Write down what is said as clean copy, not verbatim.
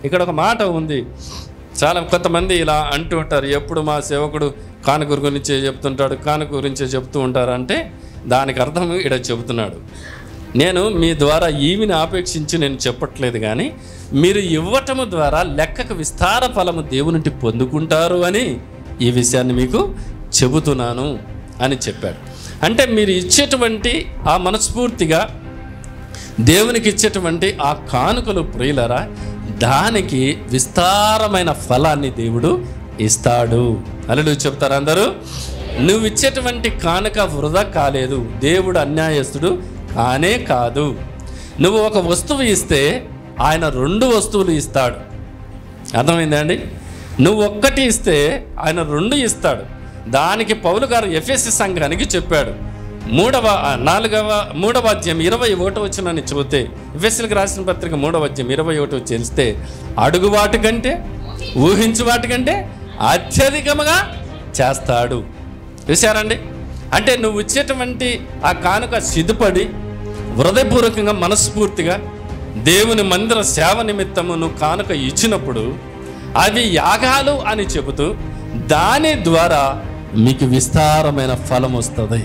ఇక్కడ ఒక మాట ఉంది, చాలా కొంతమంది ఇలా అంటూ ఉంటారు, ఎప్పుడు మా సేవకుడు కానుక గురించే చెప్తుంటాడు, కానుక గురించే చెప్తూ ఉంటారు అంటే దానికి అర్థం ఇక్కడ చెబుతున్నాడు. నేను మీ ద్వారా ఈవిని ఆపేక్షించి నేను చెప్పట్లేదు, కానీ మీరు ఇవ్వటము ద్వారా లెక్కకు విస్తార ఫలము దేవునింటి పొందుకుంటారు అని ఈ విషయాన్ని మీకు చెబుతున్నాను అని చెప్పాడు. అంటే మీరు ఇచ్చేటువంటి ఆ మనస్ఫూర్తిగా దేవునికి ఇచ్చేటువంటి ఆ కానుకలు ప్రియులరా, దానికి విస్తారమైన ఫలాన్ని దేవుడు ఇస్తాడు. హల్లెలూయా చెప్తారు అందరూ. నువ్వు ఇచ్చేటువంటి కానుక వృధా కాలేదు, దేవుడు అన్యాయస్తుడు కానే కాదు. నువ్వు ఒక వస్తువు ఇస్తే ఆయన 2 వస్తువులు ఇస్తాడు. అర్థమైందా అండి? నువ్వు ఒక్కటి ఇస్తే ఆయన 2 ఇస్తాడు. దానికి పౌలు గారు ఎఫెసీ సంఘానికి చెప్పాడు. 3వ అధ్యాయం 21వ వచనాన్ని చదివితే, ఎఫెసీలకు రాసిన పత్రిక 3వ అధ్యాయం 21వ చేస్తే, అడుగు వాటి కంటే ఊహించు వాటి కంటే అత్యధికముగా చేస్తాడు. చూశారండి? అంటే నువ్వు ఇచ్చేటువంటి ఆ కానుక సిద్ధపడి హృదయపూర్వకంగా మనస్ఫూర్తిగా దేవుని మందిర సేవ నిమిత్తము నువ్వు కానుక ఇచ్చినప్పుడు అవి యాగాలు అని చెబుతూ దాని ద్వారా మీకు విస్తారమైన ఫలం వస్తుంది.